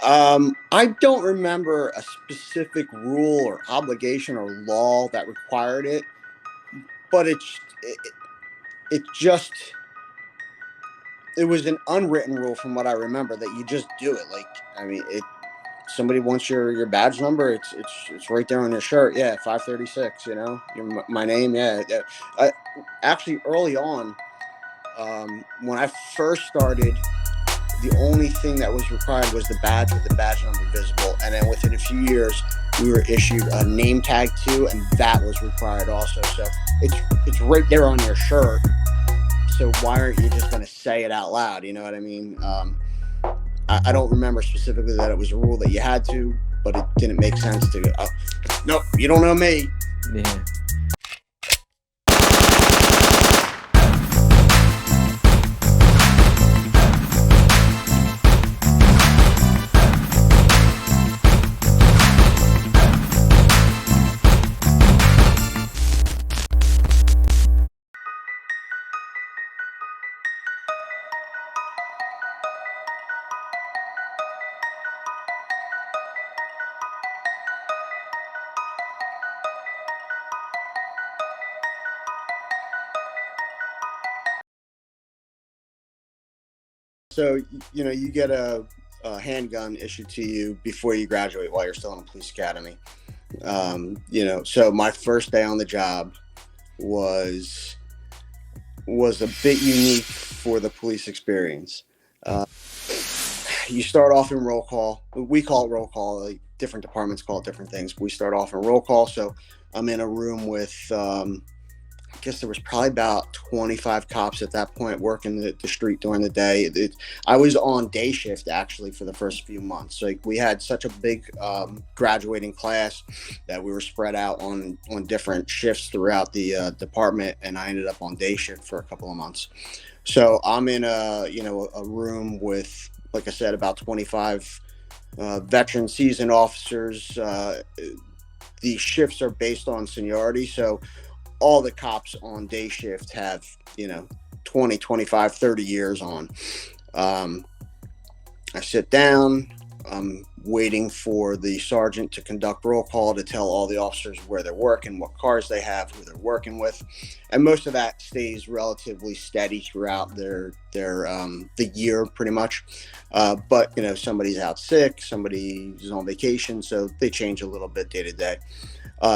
I don't remember a specific rule or obligation or law that required it, but it just it was an unwritten rule from what I remember that you just do it. Like, I mean, it somebody wants your badge number, it's right there on your shirt. Yeah, 536. You know, my name. Yeah, yeah. I, actually, early on, when I first started, the only thing that was required was the badge with the badge number visible, and then within a few years, we were issued a name tag too, and that was required also. So it's it's right there on your shirt. So why aren't you just going to say it out loud? You know what I mean? I don't remember specifically that it was a rule that you had to, but it didn't make sense to. No, you don't know me. Yeah. So you know you get a handgun issued to you before you graduate while you're still in the police academy. You know, so my first day on the job was was a bit unique for the police experience. Uh, you start off in roll call. We call it roll call. Like different departments call it different things. We start off in roll call. So I'm in a room with I guess there was probably about 25 cops at that point working the street during the day. I was on day shift actually for the first few months. Like we had such a big graduating class that we were spread out on different shifts throughout the department, and I ended up on day shift for a couple of months. So I'm in a room with, like I said, about 25 veteran seasoned officers. The shifts are based on seniority, so all the cops on day shift have, 20, 25, 30 years on. um, I sit down. I'm waiting for the sergeant to conduct roll call to tell all the officers where they're working, what cars they have, who they're working with, and most of that stays relatively steady throughout the year, pretty much. But somebody's out sick, somebody's on vacation, so they change a little bit day to day.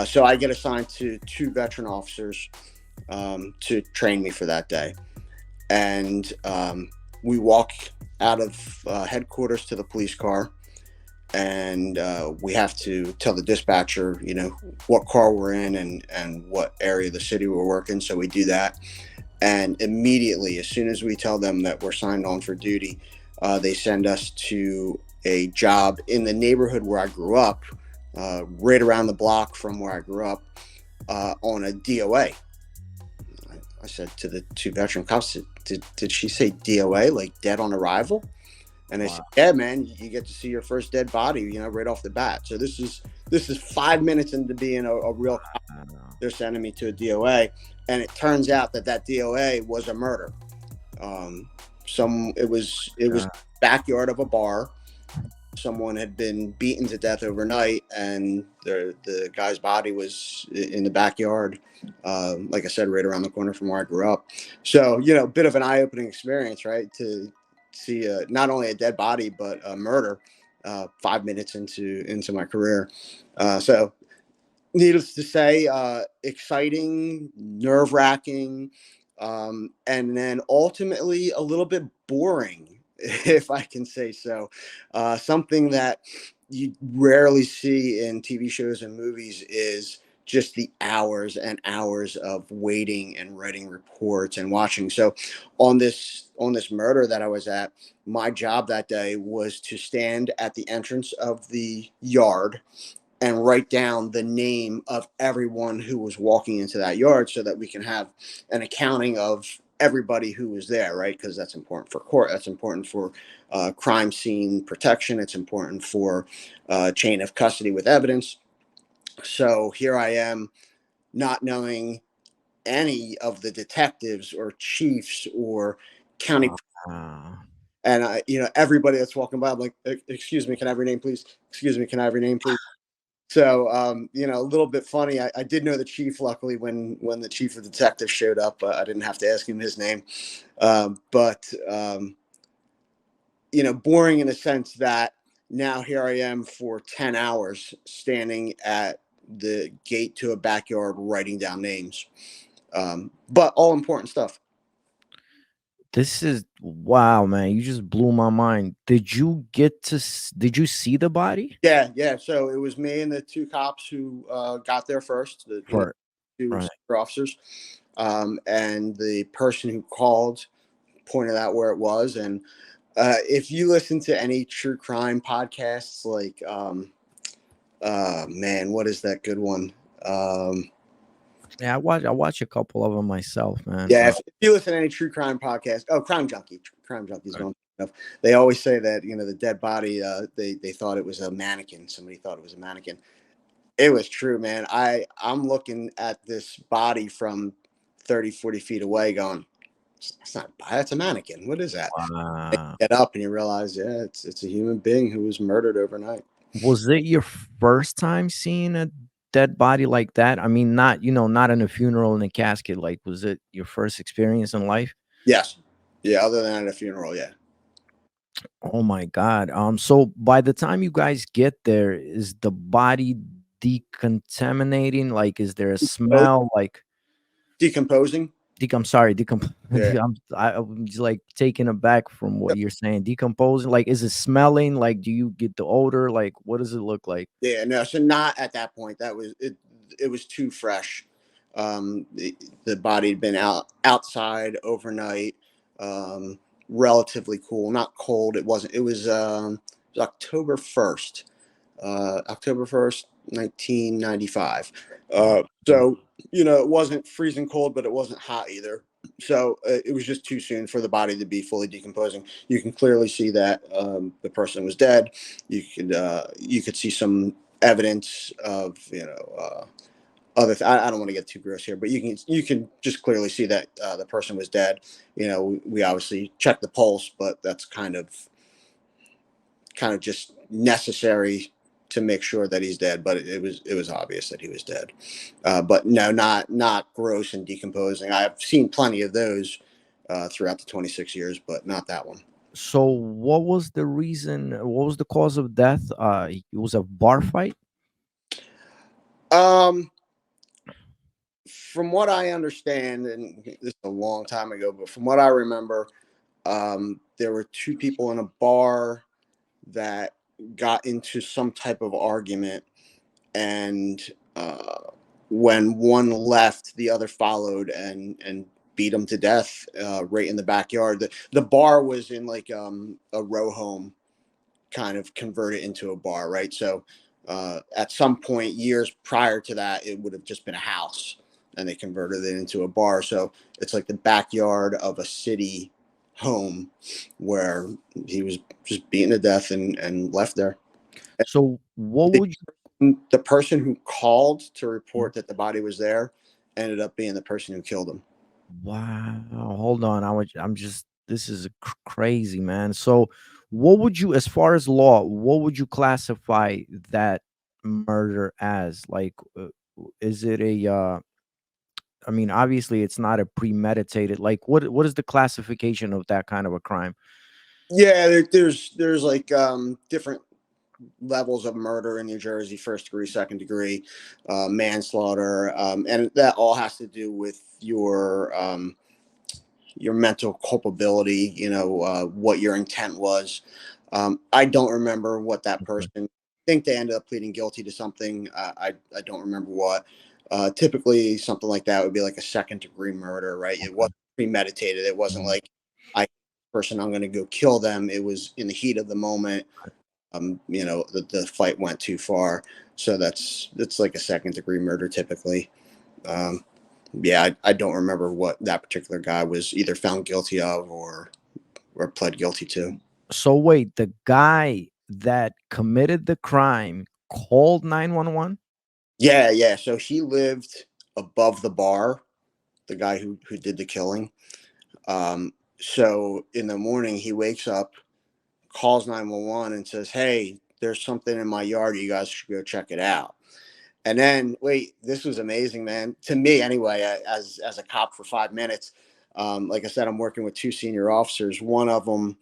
So I get assigned to two veteran officers to train me for that day, and we walk out of headquarters to the police car, and we have to tell the dispatcher, what car we're in and what area of the city we're working. So we do that, and immediately, as soon as we tell them that we're signed on for duty, they send us to a job in the neighborhood where I grew up, right around the block from where I grew up, on a DOA. I said to the two veteran cops, did she say DOA, like dead on arrival? And they Wow. said, yeah, man, you get to see your first dead body, right off the bat. So this is 5 minutes into being a real cop. Wow. They're sending me to a DOA, and it turns out that DOA was a murder. Um, it was God. backyard of a bar. Someone had been beaten to death overnight, and the guy's body was in the backyard. Like I said, right around the corner from where I grew up. So bit of an eye opening experience, right? To see not only a dead body but a murder 5 minutes into my career. So needless to say, exciting, nerve wracking, and then ultimately a little bit boring, if I can say so. Something that you rarely see in TV shows and movies is just the hours and hours of waiting and writing reports and watching. So on this murder that I was at, my job that day was to stand at the entrance of the yard and write down the name of everyone who was walking into that yard so that we can have an accounting of everybody who was there, right? Because that's important for court. That's important for crime scene protection. It's important for chain of custody with evidence. So here I am, not knowing any of the detectives or chiefs or county Wow. And everybody that's walking by, I'm like, excuse me, can I have your name, please? Excuse me, can I have your name, please? So, a little bit funny. I did know the chief, luckily, when the chief of detectives showed up. I didn't have to ask him his name. But boring in the sense that now here I am for 10 hours standing at the gate to a backyard writing down names. But all important stuff. This is wow, man. You just blew my mind. Did you see the body? Yeah, yeah. So it was me and the two cops who got there first, the For two right. officers, and the person who called pointed out where it was. And if you listen to any true crime podcasts, like man, what is that good one? Yeah, I watch a couple of them myself, man. Yeah, if you listen to any true crime podcast, Crime Junkie is Right. one. They always say that the dead body. They thought it was a mannequin. Somebody thought it was a mannequin. It was true, man. I'm looking at this body from 30, 40 feet away, going, "That's not. That's a mannequin. What is that?" Wow. Get up and you realize, yeah, it's a human being who was murdered overnight. Was it your first time seeing a dead body like that? I mean, not in a funeral in a casket. Like, was it your first experience in life? Yes, yeah. Other than at a funeral, yeah. Oh my God. So by the time you guys get there, is the body decontaminating? Like, is there a Oh, smell? Like, decomposing. I'm sorry, Yeah. I'm just like taken aback from what you're saying. Decomposing, like, is it smelling? Like, do you get the odor? Like, what does it look like? Yeah, no, so not at that point. That was it. It was too fresh. The body had been outside overnight, relatively cool, not cold. It wasn't. It was October 1st, 1995. So it wasn't freezing cold, but it wasn't hot either. So it was just too soon for the body to be fully decomposing. You can clearly see that the person was dead. You could see some evidence of I don't want to get too gross here, but you can just clearly see that the person was dead. We obviously checked the pulse, but that's kind of just necessary to make sure that he's dead. But it was obvious that he was dead. But no, not gross and decomposing. I've seen plenty of those throughout the 26 years, but not that one. So, what was the reason? What was the cause of death? It was a bar fight. Um, from what I understand, and this is a long time ago, but from what I remember, there were two people in a bar that got into some type of argument, and when one left, the other followed and beat him to death right in the backyard. The bar was in like a row home, kind of converted into a bar, right? So at some point, years prior to that, it would have just been a house, and they converted it into a bar. So it's like the backyard of a city home where he was just beaten to death and left there. So, what The, would the person who called to you? report that the body was there ended up being the person who killed him. Wow, hold on. I'm just this is crazy, man. So, what would you, as far as law, what would you classify that murder as? Like, is it a? I mean, obviously, it's not a premeditated. Like, what is the classification of that kind of a crime? Yeah, there's like different levels of murder in New Jersey: first degree, second degree, manslaughter, and that all has to do with your mental culpability. What your intent was. I don't remember what that Okay. person. I think they ended up pleading guilty to something. I don't remember what. Typically, something like that would be like a second degree murder, right? It Okay. wasn't premeditated. It wasn't Mhm. like I person I'm going to go kill them. It was in the heat of the moment. The fight went too far, so that's like a second degree murder typically. Um, yeah, I don't remember what that particular guy was either found guilty of or pled guilty to. So wait, the guy that committed the crime called 911. Yeah, yeah. So he lived above the bar, the guy who did the killing. So in the morning he wakes up. calls 911 and says, "Hey, there's something in my yard. You guys should go check it out." And then, wait, this was amazing, man. To me, anyway, as a cop for 5 minutes. Like I said, I'm working with two senior officers. One of them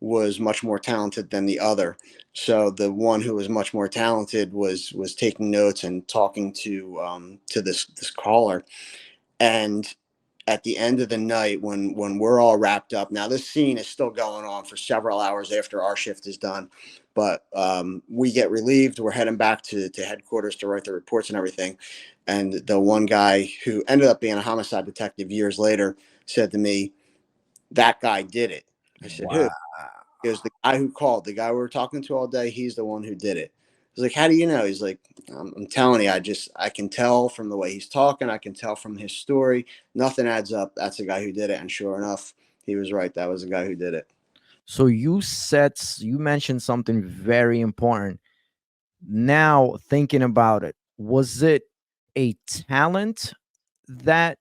was much more talented than the other. So the one who was much more talented was taking notes and talking to this caller. And at the end of the night, when we're all wrapped up, now this scene is still going on for several hours after our shift is done, but we get relieved. We're heading back to headquarters to write the reports and everything. And the one guy who ended up being a homicide detective years later said to me, "That guy did it." I said, "Who?" Wow. He goes, "The guy who called, the guy we were talking to all day, he's the one who did it." I was like, "How do you know?" He's like, I'm telling you, I can tell from the way he's talking. I can tell from his story. Nothing adds up. That's the guy who did it." And sure enough, he was right. That was the guy who did it. So you mentioned something very important. Now thinking about it, was it a talent that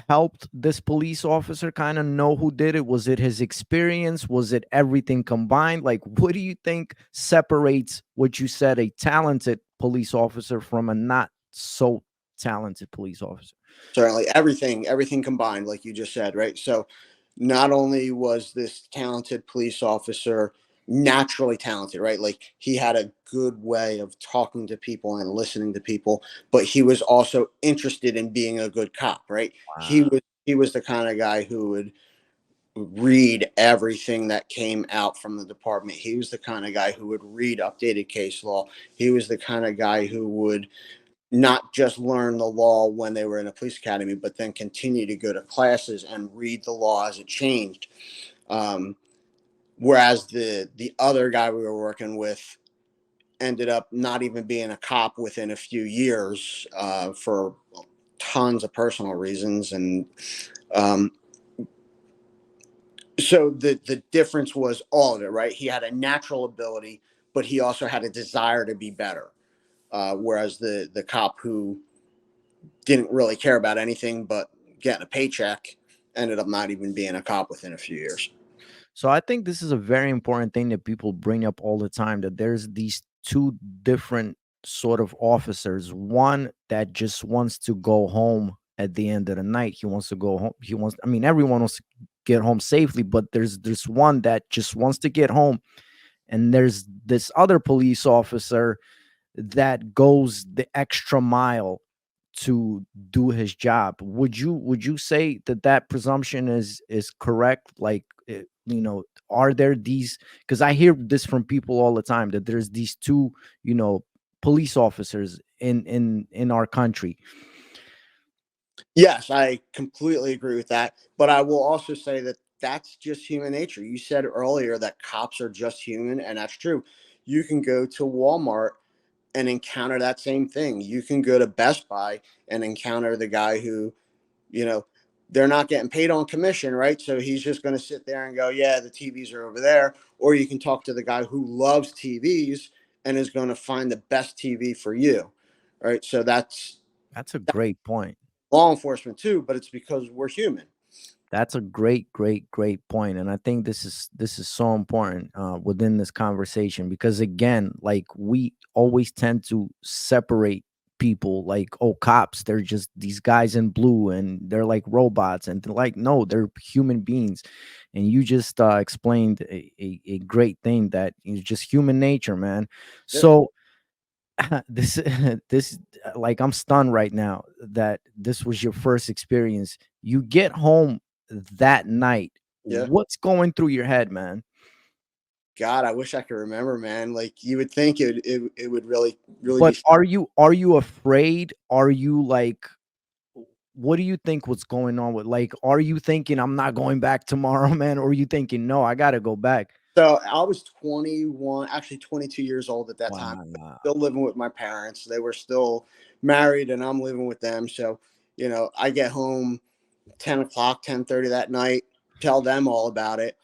helped this police officer kind of know who did it? Was it his experience? Was it everything combined? Like, what do you think separates what you said, a talented police officer, from a not so talented police officer? Certainly, everything combined, like you just said, right? So not only was this talented police officer naturally talented, right? Like he had a good way of talking to people and listening to people, but he was also interested in being a good cop, right? he Wow. was he was the kind of guy who would read everything that came out from the department. He was the kind of guy who would read updated case law. He was the kind of guy who would not just learn the law when they were in a police academy, but then continue to go to classes and read the law as it changed. Um, Whereas the other guy we were working with ended up not even being a cop within a few years for tons of personal reasons. And um, so the difference was all of it, right? He had a natural ability, but he also had a desire to be better. Whereas the cop who didn't really care about anything but getting a paycheck ended up not even being a cop within a few years. So I think this is a very important thing that people bring up all the time, that there's these two different sort of officers. One that just wants to go home at the end of the night. He wants to go home. He wants, I mean, everyone wants to get home safely, but there's one that just wants to get home. And there's this other police officer that goes the extra mile to do his job. Would you say that that presumption is correct? Like, are there these, because I hear this from people all the time, that there's these two, you know, police officers in our country. Yes, I completely agree with that. But I will also say that that's just human nature. You said earlier that cops are just human, and that's true. You can go to Walmart and encounter that same thing. You can go to Best Buy and encounter the guy who, you know, they're not getting paid on commission, right? So he's just going to sit there and go, "Yeah, the TVs are over there." Or you can talk to the guy who loves TVs and is going to find the best TV for you, right? So that's That's a great point. law enforcement too, but it's because we're human. That's a great point, and I think this is so important within this conversation, because again, like, we always tend to separate people, like, oh, cops, they're just these guys in blue and they're like robots, and they're like, no, they're human beings. And you just explained a great thing, that is just human nature, man. Yeah, So this this like, I'm stunned right now that this was your first experience. You get home that night. yeah. What's going through your head, man? God, I wish I could remember, man. Like you would think it would really But be. are you afraid? Are you like, what do you think what's going on with, like, are you thinking I'm not going back tomorrow, man? Or are you thinking, no, I gotta go back? So I was 21, actually 22 years old at that time, Wow. still living with my parents. They were still married, and I'm living with them. So, I get home 10 o'clock, 10:30 that night, tell them all about it.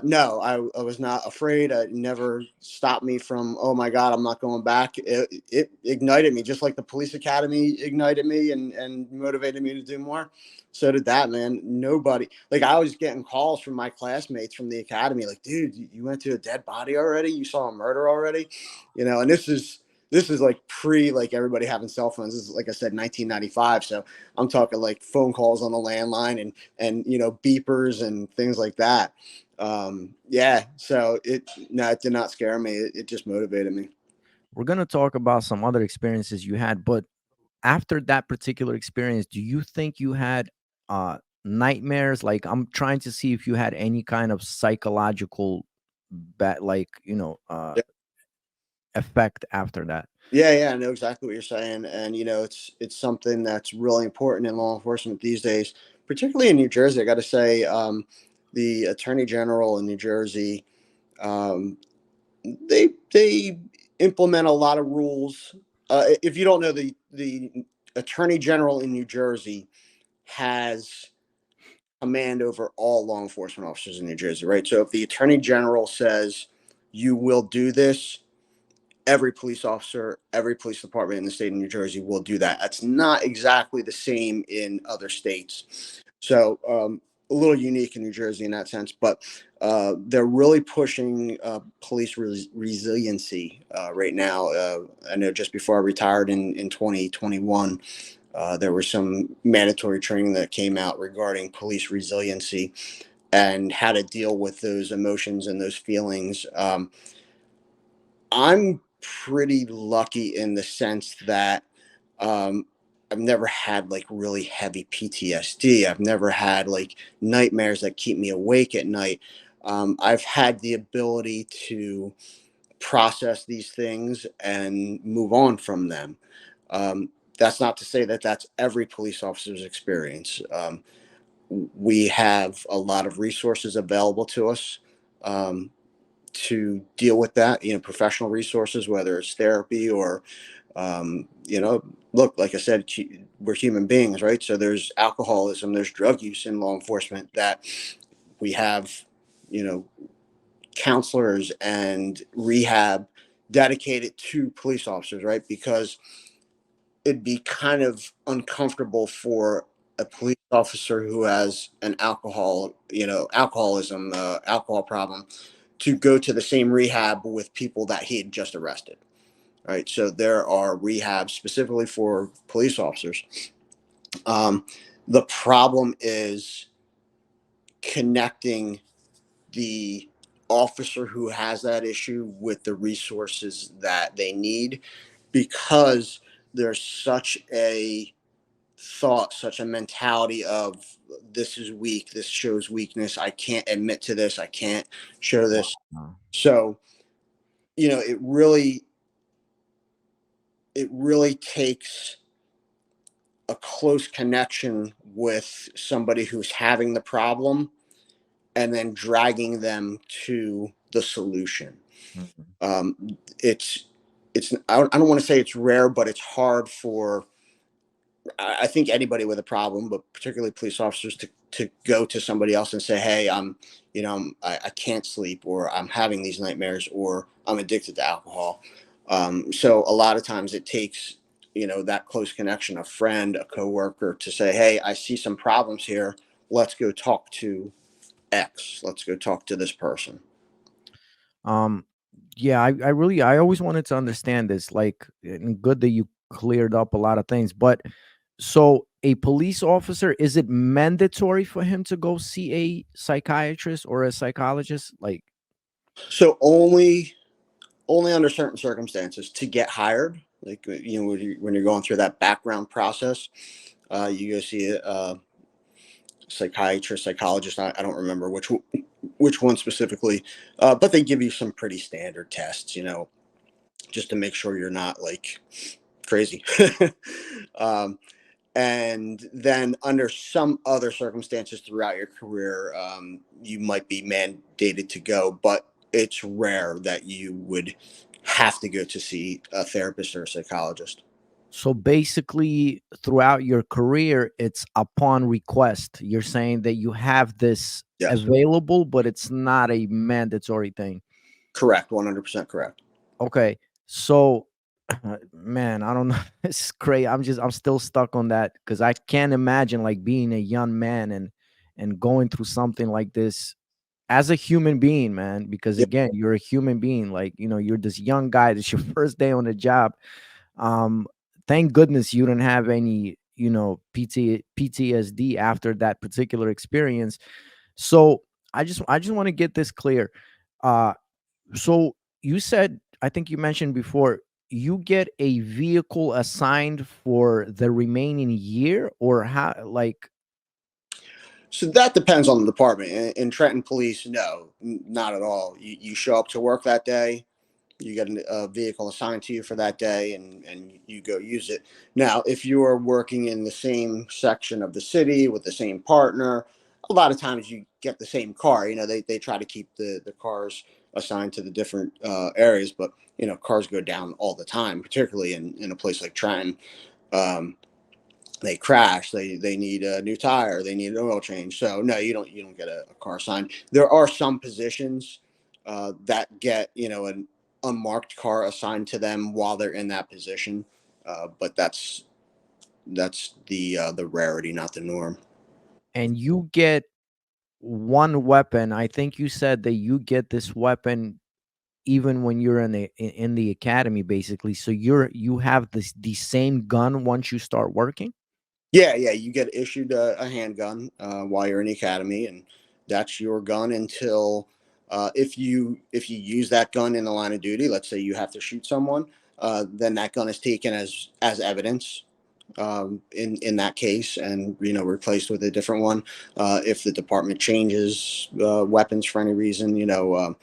No, I was not afraid. It never stopped me from, oh my God, I'm not going back. It ignited me, just like the police academy ignited me and motivated me to do more. So did that, man. Nobody, like, I was getting calls from my classmates from the academy, like, dude, you went to a dead body already? You saw a murder already? And this is like pre, like, everybody having cell phones. This is, like I said, 1995. So I'm talking like phone calls on the landline and beepers and things like that. Yeah, so it did not scare me. It just motivated me. We're gonna talk about some other experiences you had, but after that particular experience, do you think you had nightmares? Like, I'm trying to see if you had any kind of psychological bad, like, Yeah, effect after that. yeah, I know exactly what you're saying, and it's something that's really important in law enforcement these days, particularly in New Jersey. I got to say, the Attorney General in New Jersey, um, they implement a lot of rules. If you don't know, the Attorney General in New Jersey has command over all law enforcement officers in New Jersey, right? So if the Attorney General says you will do this, every police officer, every police department in the state of New Jersey will do that. That's not exactly the same in other states. So a little unique in New Jersey in that sense, but they're really pushing police resiliency right now. I know just before I retired in 2021, there was some mandatory training that came out regarding police resiliency and how to deal with those emotions and those feelings. I'm pretty lucky in the sense that um, I've never had like really heavy PTSD. I've never had like nightmares that keep me awake at night. I've had the ability to process these things and move on from them. Um, that's not to say that that's every police officer's experience. We have a lot of resources available to us. Um, to deal with that, professional resources, whether it's therapy or, look, like I said, we're human beings, right? So there's alcoholism, there's drug use in law enforcement that we have, you know, counselors and rehab dedicated to police officers, right? Because it'd be kind of uncomfortable for a police officer who has an alcoholism, alcohol problem to go to the same rehab with people that he had just arrested. Right. So there are rehabs specifically for police officers. Um, the problem is connecting the officer who has that issue with the resources that they need because there's such a thought, such a mentality of this is weak, this shows weakness, I can't admit to this, I can't show this. Wow. So, you know, it really takes a close connection with somebody who's having the problem and then dragging them to the solution. Mhm. Um, it's I don't want to say it's rare, but it's hard for I think anybody with a problem, but particularly police officers, to go to somebody else and say, "Hey, I can't sleep, or I'm having these nightmares, or I'm addicted to alcohol." So a lot of times it takes that close connection, a friend, a coworker, to say, "Hey, I see some problems here. Let's go talk to X. Let's go talk to this person." Um, yeah, I always wanted to understand this. Like, and good that you cleared up a lot of things. But so, a police officer, is it mandatory for him to go see a psychiatrist or a psychologist? Like, So only under certain circumstances to get hired, like when you're going through that background process, you go see a psychiatrist, psychologist. I don't remember which one specifically, but they give you some pretty standard tests, just to make sure you're not like crazy. um, and then under some other circumstances throughout your career, you might be mandated to go, but it's rare that you would have to go to see a therapist or a psychologist. So basically, throughout your career, it's upon request. You're saying that you have this Yes, available, but it's not a mandatory thing. correct, 100% correct. Okay. So, man, I don't know. It's crazy. I'm still stuck on that because I can't imagine like being a young man and going through something like this as a human being, man. Because Yeah, again, you're a human being. Like, you're this young guy. This your first day on the job. um thank goodness you don't have any PTSD after that particular experience. So I just want to get this clear. uh so you said, I think you mentioned before, you get a vehicle assigned for the remaining year, or how, like? so that depends on the department. In Trenton Police, no, not at all. You show up to work that day, you get a vehicle assigned to you for that day, and you go use it. Now if you are working in the same section of the city with the same partner, a lot of times you get the same car. They try to keep the cars assigned to the different areas, but cars go down all the time, particularly in a place like Trenton. um, they crash, they need a new tire, they need an oil change. So no, you don't get a car assigned. There are some positions that get an unmarked car assigned to them while they're in that position, but that's the rarity, not the norm. And you get one weapon. I think you said that you get this weapon even when you're in the academy, basically. So you have the same gun once you start working. Yeah, yeah, you get issued a handgun while you're in the academy, and that's your gun until if you use that gun in the line of duty. Let's say you have to shoot someone, then that gun is taken as evidence in that case, and replaced with a different one. If the department changes weapons for any reason, uh,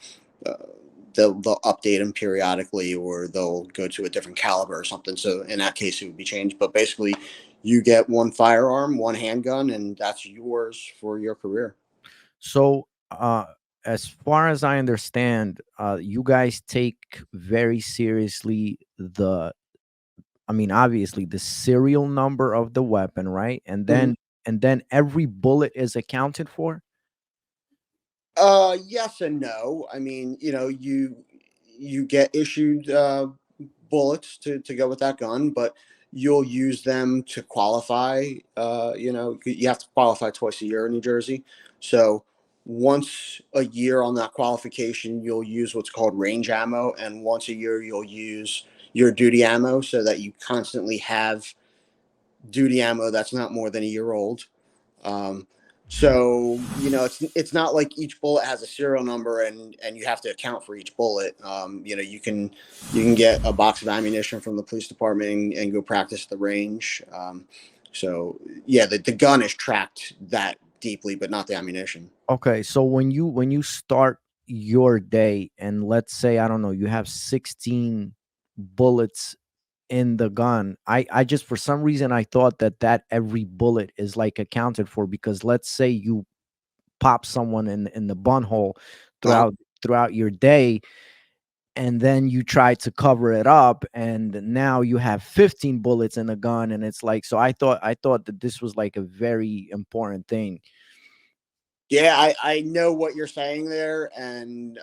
they'll update them periodically, or they'll go to a different caliber or something. So in that case, it would be changed. But basically, you get one firearm, one handgun, and that's yours for your career. So, as far as I understand, you guys take very seriously I mean, obviously the serial number of the weapon, right? And Mhm. then every bullet is accounted for. Yes and no. I mean, you get issued bullets to go with that gun, but you'll use them to qualify. You have to qualify twice a year in New Jersey. So once a year on that qualification, you'll use what's called range ammo, and once a year you'll use your duty ammo, so that you constantly have duty ammo that's not more than a year old. um, so it's not like each bullet has a serial number, and you have to account for each bullet. You can get a box of ammunition from the police department, and go practice at the range. So yeah, the gun is tracked that deeply, but not the ammunition. Okay, so when you start your day, and let's say, I don't know, you have 16 bullets in the gun. I just, for some reason, I thought that every bullet is like accounted for, because let's say you pop someone in the bun hole uh, throughout your day, and then you try to cover it up, and now you have 15 bullets in the gun, and it's like, so I thought that this was like a very important thing. yeah, I know what you're saying there, and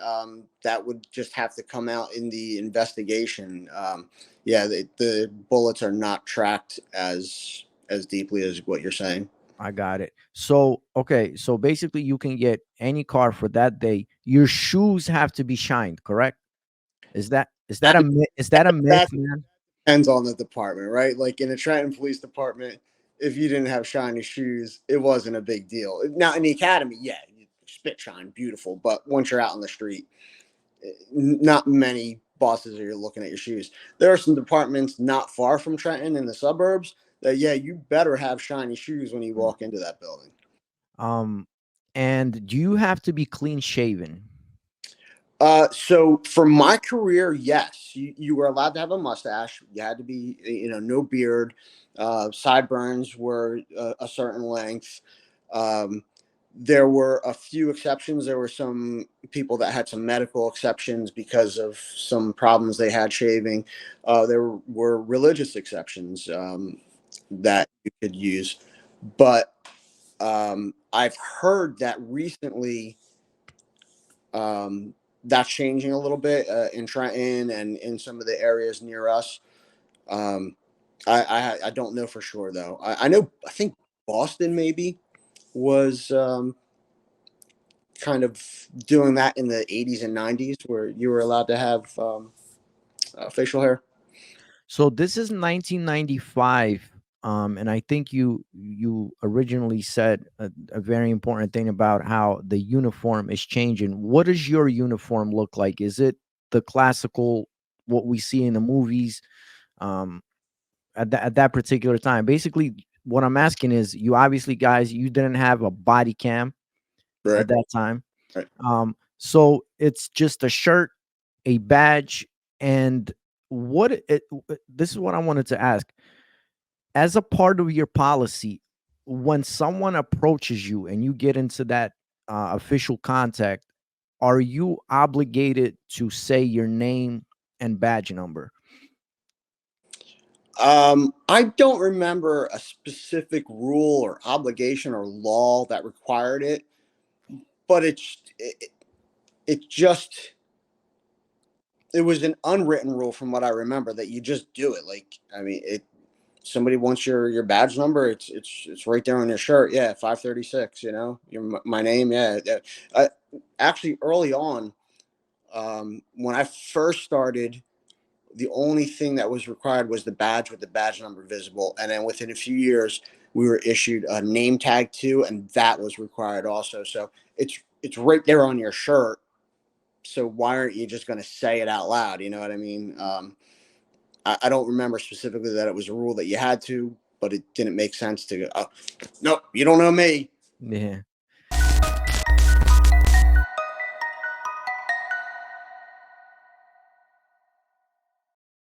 that would just have to come out in the investigation. Yeah, the bullets are not tracked as deeply as what you're saying. I got it. So, okay, so basically you can get any car for that day. Your shoes have to be shined, correct? That, is that a myth, that man? depends on the department, right? Like in the Trenton Police Department, if you didn't have shiny shoes, it wasn't a big deal. Now in the academy, yeah, spit shine, beautiful. But once you're out on the street, not many bosses are looking at your shoes. There are some departments not far from Trenton in the suburbs that, yeah, you better have shiny shoes when you Mm. walk into that building. Um, and do you have to be clean shaven? So for my career, yes, you were allowed to have a mustache. You had to be, no beard. Sideburns were a certain length. Um, There were a few exceptions. There were some people that had some medical exceptions because of some problems they had shaving. There were religious exceptions that you could use. But I've heard that recently that's changing a little bit in Trenton and in some of the areas near us. Um, I don't know for sure though. I know I think Boston maybe was kind of doing that in the 80s and 90s where you were allowed to have facial hair. So this is 1995, and I think you originally said a very important thing about how the uniform is changing. What does your uniform look like? Is it the classical, what we see in the movies, um, at that particular time? Basically, what I'm asking is, you obviously, guys, you didn't have a body cam Right. at that time. Right. So it's just a shirt, a badge, and this is what I wanted to ask. As a part of your policy, when someone approaches you and you get into that official contact, are you obligated to say your name and badge number? I don't remember a specific rule or obligation or law that required it, but it just it was an unwritten rule from what I remember that you just do it. Like I mean, it somebody wants your badge number, it's right there on your shirt. Yeah, 536. You know, your my name. Yeah, yeah. Actually, early on, when I first started, the only thing that was required was the badge with the badge number visible, and then within a few years, we were issued a name tag too, and that was required also. So it's right there on your shirt. So why aren't you just going to say it out loud? You know what I mean? I don't remember specifically that it was a rule that you had to, but it didn't make sense to go, oh, no, you don't know me. Yeah.